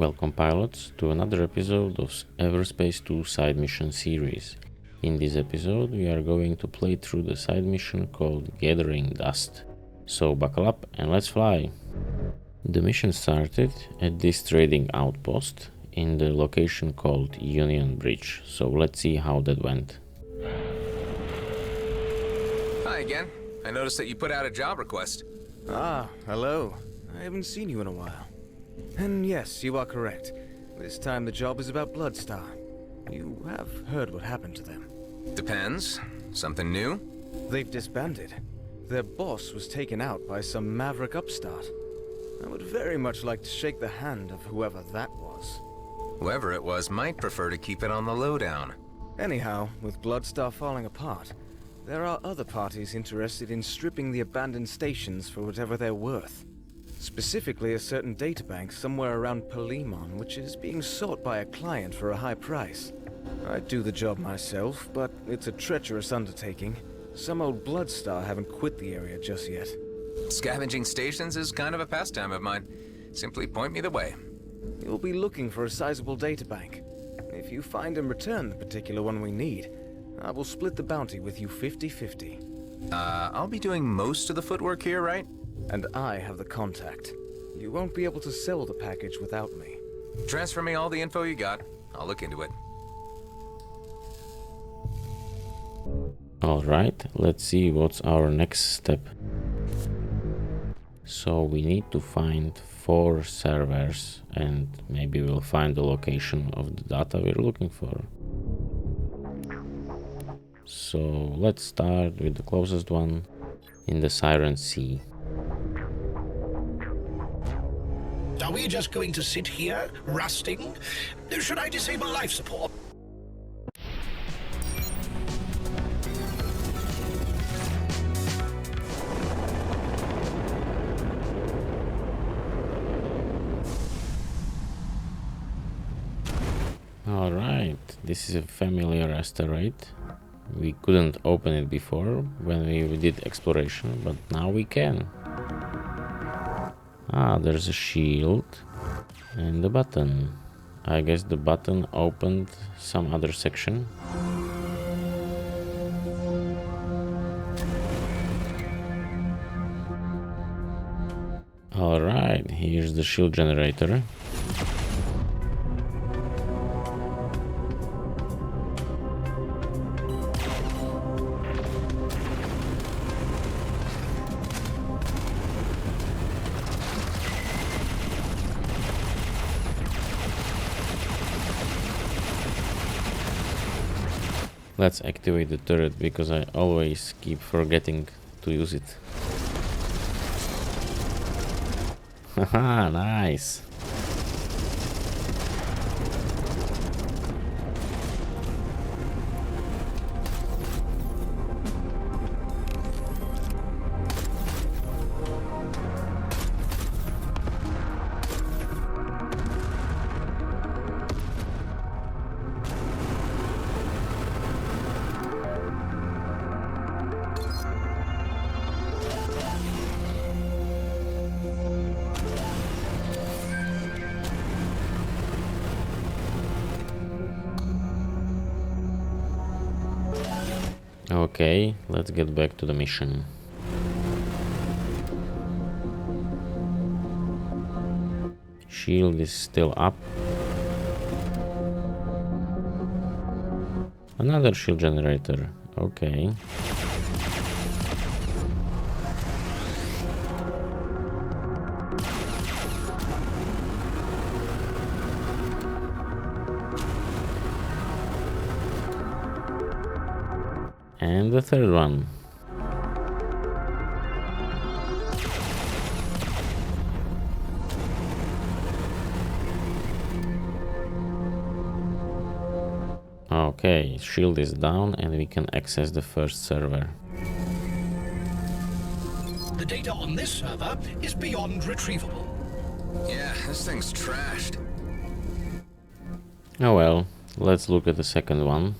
Welcome pilots to another episode of Everspace 2 side mission series. In this episode we are going to play through the side mission called Gathering Dust. So buckle up and let's fly! The mission started at this trading outpost in the location called Union Bridge, so let's see how that went. Hi again. I noticed that you put out a job request. Ah, hello. I haven't seen you in a while. And yes, you are correct. This time the job is about Bloodstar. You have heard what happened to them. Depends. Something new? They've disbanded. Their boss was taken out by some maverick upstart. I would very much like to shake the hand of whoever that was. Whoever it was might prefer to keep it on the lowdown. Anyhow, with Bloodstar falling apart, there are other parties interested in stripping the abandoned stations for whatever they're worth. Specifically a certain databank somewhere around Palimon, which is being sought by a client for a high price. I'd do the job myself, but it's a treacherous undertaking. Some old Bloodstar haven't quit the area just yet. Scavenging stations is kind of a pastime of mine. Simply point me the way. You'll be looking for a sizable databank. If you find and return the particular one we need, I will split the bounty with you 50-50. I'll be doing most of the footwork here, right? And I have the contact. You won't be able to sell the package without me. Transfer me all the info you got. I'll look into it. Alright, let's see what's our next step. So we need to find 4 servers and maybe we'll find the location of the data we're looking for. So let's start with the closest one in the Siren Sea. Are we just going to sit here, rusting? Should I disable life support? Alright, this is a familiar asteroid. We couldn't open it before when we did exploration, but now we can. Ah, there's a shield and a button. I guess the button opened some other section. Alright, here's the shield generator. Let's activate the turret because I always keep forgetting to use it. Haha, nice! Okay, let's get back to the mission. Shield is still up. Another shield generator. Okay. And the third one. Okay, shield is down and we can access the first server. The data on this server is beyond retrievable. Yeah, this thing's trashed. Oh well, let's look at the second one.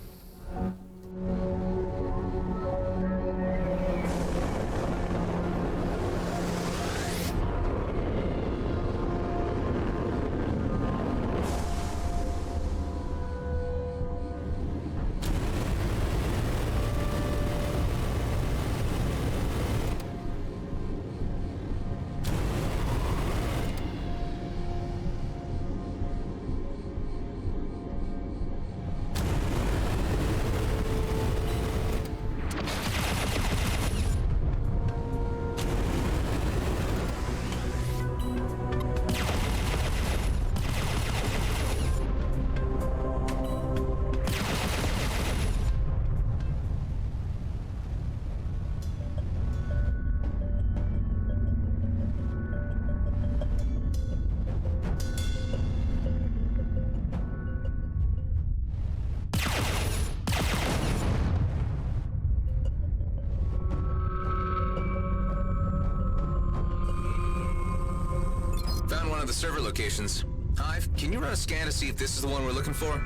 one of the server locations. Hive, can you run a scan to see if this is the one we're looking for?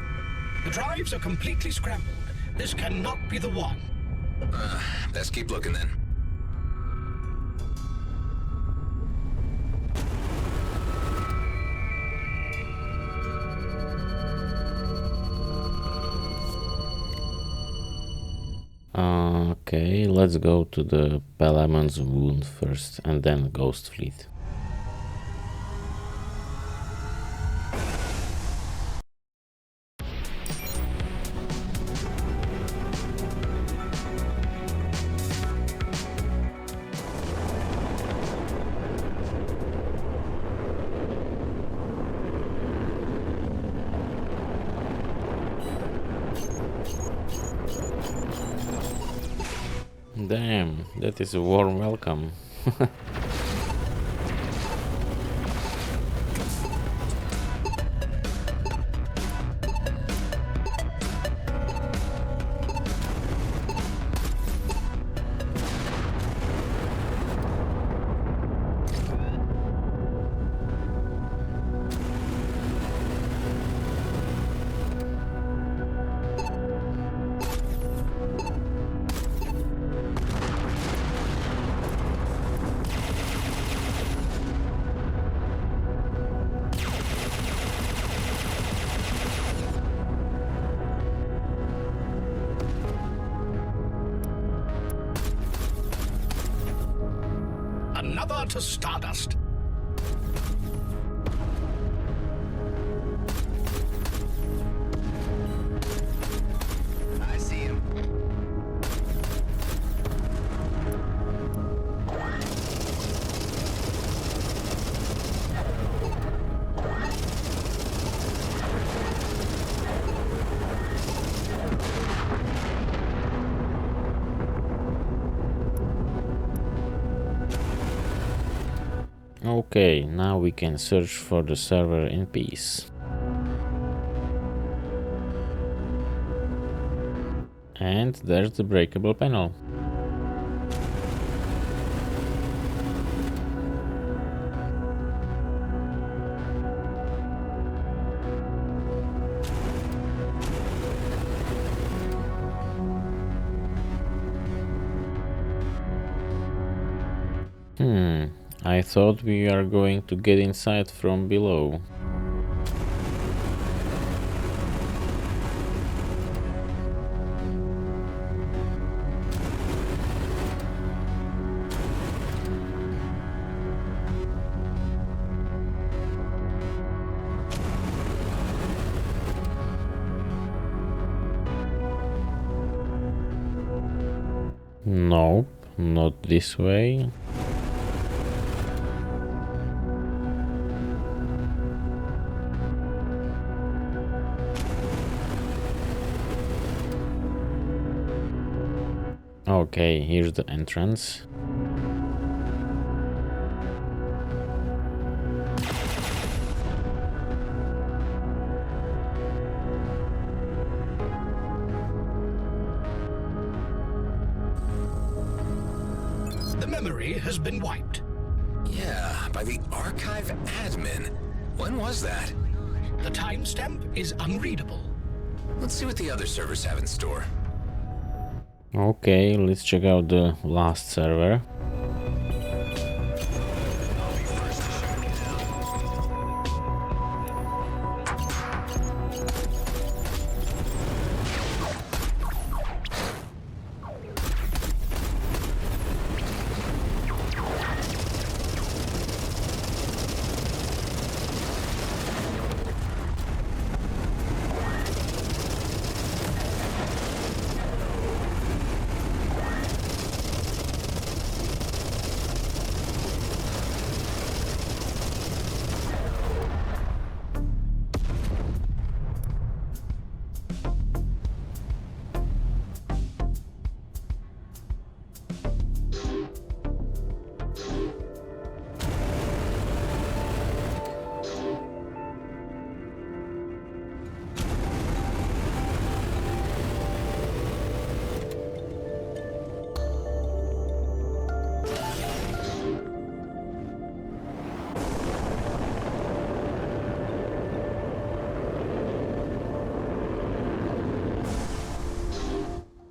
The drives are completely scrambled. This cannot be the one. Best keep looking then. Okay, let's go to the Palamon's Wound first and then Ghost Fleet. Damn, that is a warm welcome. Another to Stardust. I see him. Okay, now we can search for the server in peace. And there's the breakable panel. I thought we are going to get inside from below. Nope, not this way. Okay, here's the entrance. The memory has been wiped. Yeah, by the archive admin. When was that? The timestamp is unreadable. Let's see what the other servers have in store. Okay, let's check out the last server.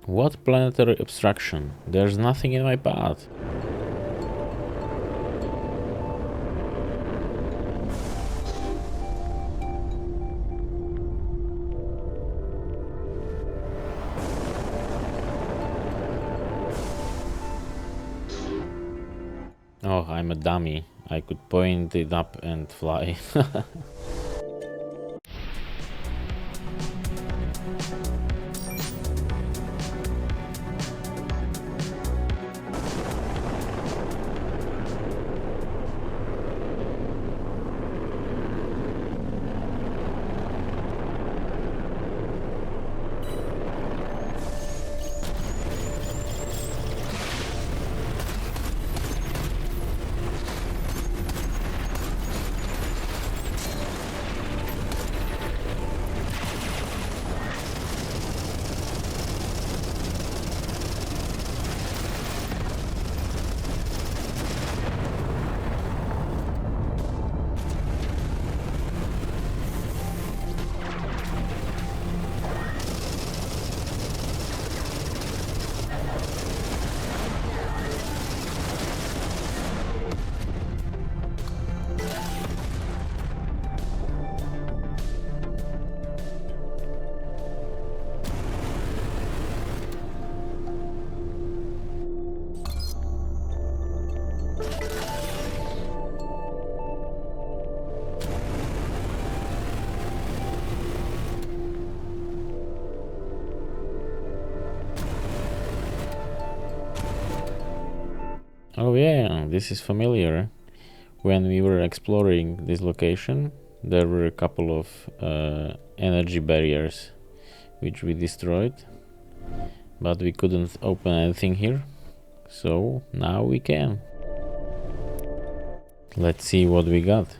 What planetary obstruction? There's nothing in my path. Oh, I'm a dummy. I could point it up and fly. Oh yeah, this is familiar. When we were exploring this location, there were a couple of energy barriers which we destroyed, but we couldn't open anything here, so now we can. Let's see what we got.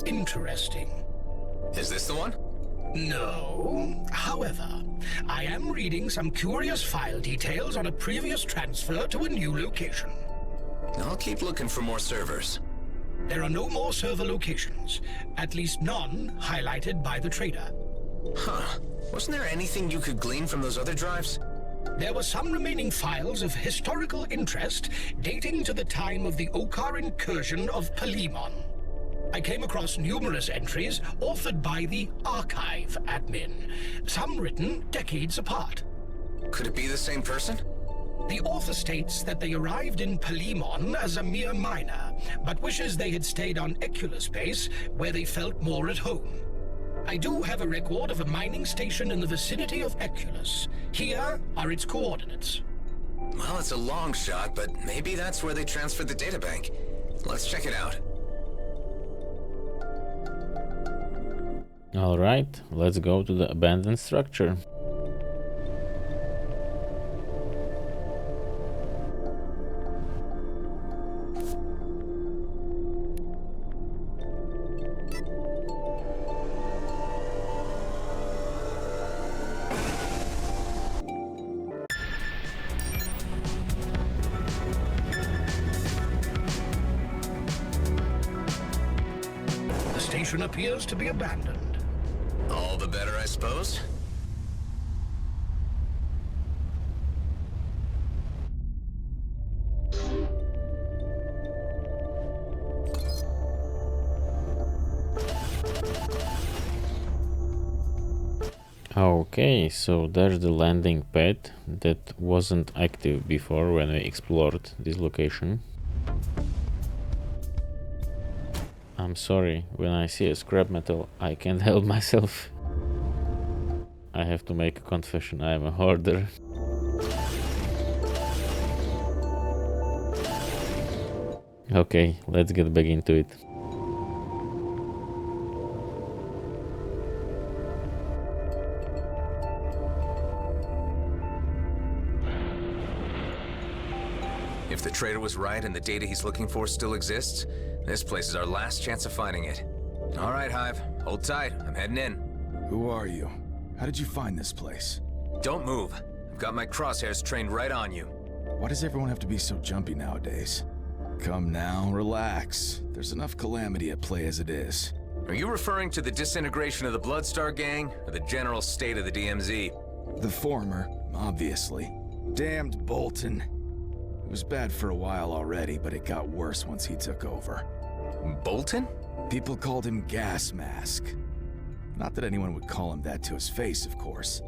Interesting. Is this the one? No. However, I am reading some curious file details on a previous transfer to a new location. I'll keep looking for more servers. There are no more server locations, at least none highlighted by the trader. Huh. Wasn't there anything you could glean from those other drives? There were some remaining files of historical interest dating to the time of the Okar incursion of Palimon. I came across numerous entries authored by the archive admin, some written decades apart. Could it be the same person? The author states that they arrived in Palimon as a mere miner, but wishes they had stayed on Everspace, where they felt more at home. I do have a record of a mining station in the vicinity of Eculus. Here are its coordinates. Well, it's a long shot, but maybe that's where they transferred the databank. Let's check it out. Alright, let's go to the abandoned structure. The station appears to be abandoned. All the better, I suppose. Okay, so there's the landing pad that wasn't active before when we explored this location. I'm sorry, when I see a scrap metal, I can't help myself. I have to make a confession, I am a hoarder. Okay, let's get back into it. If the trader was right and the data he's looking for still exists, this place is our last chance of finding it. All right, Hive. Hold tight. I'm heading in. Who are you? How did you find this place? Don't move. I've got my crosshairs trained right on you. Why does everyone have to be so jumpy nowadays? Come now, relax. There's enough calamity at play as it is. Are you referring to the disintegration of the Bloodstar gang, or the general state of the DMZ? The former, obviously. Damned Bolton. It was bad for a while already, but it got worse once he took over. Bolton? People called him Gas Mask. Not that anyone would call him that to his face, of course.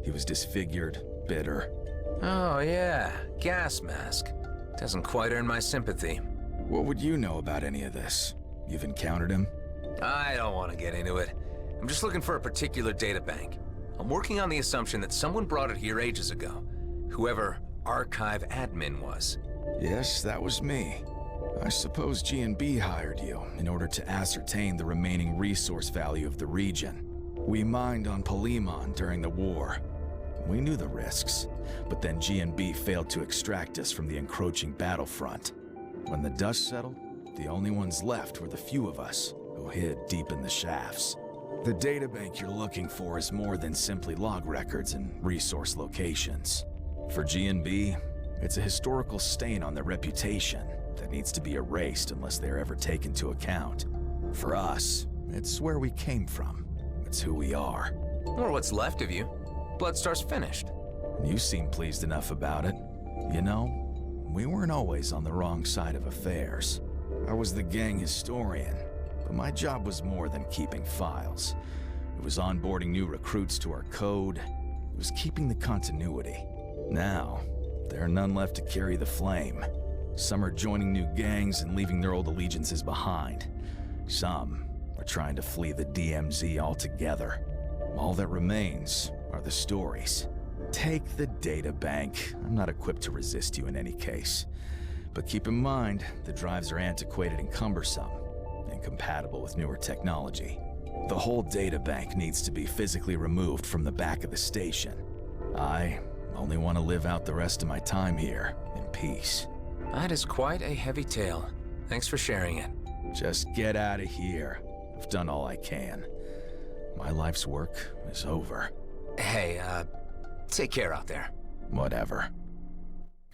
He was disfigured, bitter. Oh yeah, Gas Mask. Doesn't quite earn my sympathy. What would you know about any of this? You've encountered him? I don't want to get into it. I'm just looking for a particular databank. I'm working on the assumption that someone brought it here ages ago. Whoever archive admin was. Yes, that was me. I suppose G&B hired you in order to ascertain the remaining resource value of the region. We mined on Palimon during the war. We knew the risks, but then G&B failed to extract us from the encroaching battlefront. When the dust settled, the only ones left were the few of us who hid deep in the shafts. The databank you're looking for is more than simply log records and resource locations. For G&B, it's a historical stain on their reputation that needs to be erased unless they're ever taken into account. For us, it's where we came from. It's who we are. Or what's left of you. Bloodstar's finished. You seem pleased enough about it. You know, we weren't always on the wrong side of affairs. I was the gang historian, but my job was more than keeping files. It was onboarding new recruits to our code. It was keeping the continuity. Now, there are none left to carry the flame. Some are joining new gangs and leaving their old allegiances behind. Some are trying to flee the DMZ altogether. All that remains are the stories. Take the databank. I'm not equipped to resist you in any case. But keep in mind, the drives are antiquated and cumbersome, incompatible with newer technology. The whole databank needs to be physically removed from the back of the station. I only want to live out the rest of my time here in peace. That is quite a heavy tale. Thanks for sharing it. Just get out of here. I've done all I can. My life's work is over. Hey, take care out there. Whatever.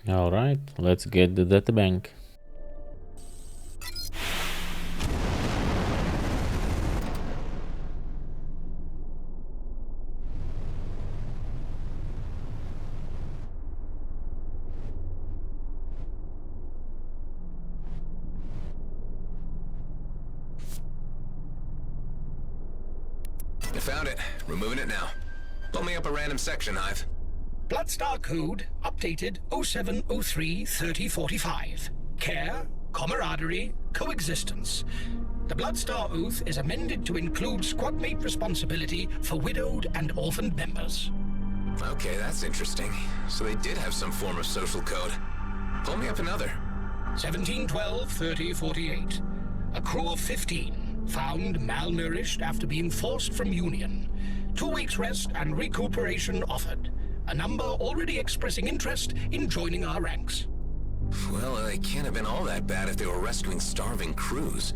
Alright, let's get the databank. I found it. Removing it now. Pull me up a random section, Hive. Bloodstar code updated 0703-3045. Care, camaraderie, coexistence. The Bloodstar Oath is amended to include squadmate responsibility for widowed and orphaned members. Okay, that's interesting. So they did have some form of social code. Pull me up another. 1712-3048. A crew of 15 found malnourished after being forced from Union. 2 weeks rest and recuperation offered. A number already expressing interest in joining our ranks. Well, they can't have been all that bad if they were rescuing starving crews.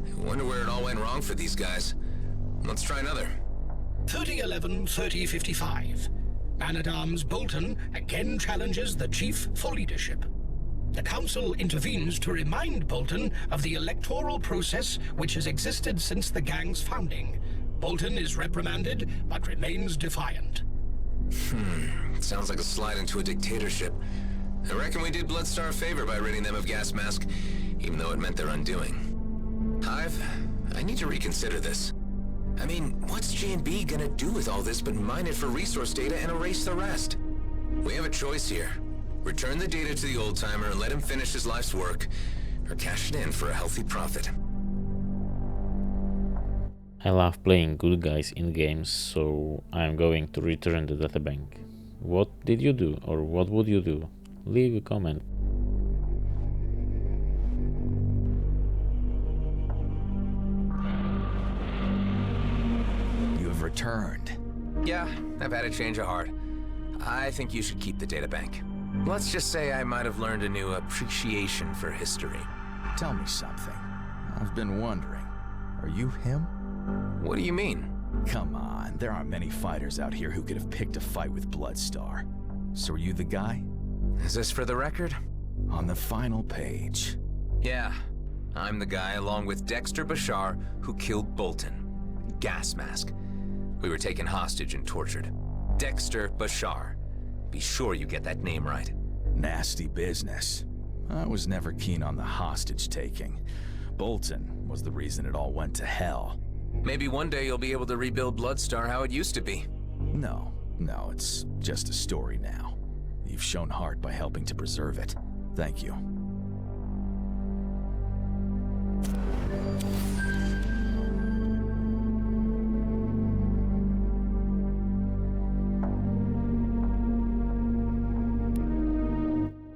I wonder where it all went wrong for these guys. Let's try another. 3011-3055. Man-at-Arms Bolton again challenges the Chief for leadership. The Council intervenes to remind Bolton of the electoral process which has existed since the gang's founding. Bolton is reprimanded, but remains defiant. Sounds like a slide into a dictatorship. I reckon we did Bloodstar a favor by ridding them of Gas Mask, even though it meant their undoing. Hive, I need to reconsider this. I mean, what's G&B gonna do with all this but mine it for resource data and erase the rest? We have a choice here. Return the data to the old-timer and let him finish his life's work, or cash it in for a healthy profit. I love playing good guys in games, so I'm going to return the databank. What did you do, or what would you do? Leave a comment. You have returned. Yeah, I've had a change of heart. I think you should keep the databank. Let's just say I might have learned a new appreciation for history. Tell me something. I've been wondering. Are you him? What do you mean? Come on, there aren't many fighters out here who could have picked a fight with Bloodstar. So are you the guy? Is this for the record? On the final page. Yeah, I'm the guy along with Dexter Bashar who killed Bolton. Gas mask. We were taken hostage and tortured. Dexter Bashar. Be sure you get that name right. Nasty business. I was never keen on the hostage taking. Bolton was the reason it all went to hell. Maybe one day you'll be able to rebuild Bloodstar how it used to be. No, it's just a story now. You've shown heart by helping to preserve it. Thank you.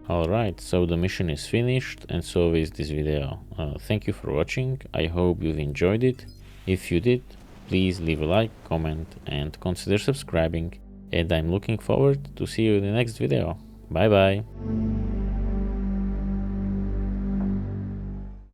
Alright, so the mission is finished, and so is this video. Thank you for watching, I hope you've enjoyed it. If you did, please leave a like, comment, and consider subscribing. And I'm looking forward to see you in the next video. Bye bye!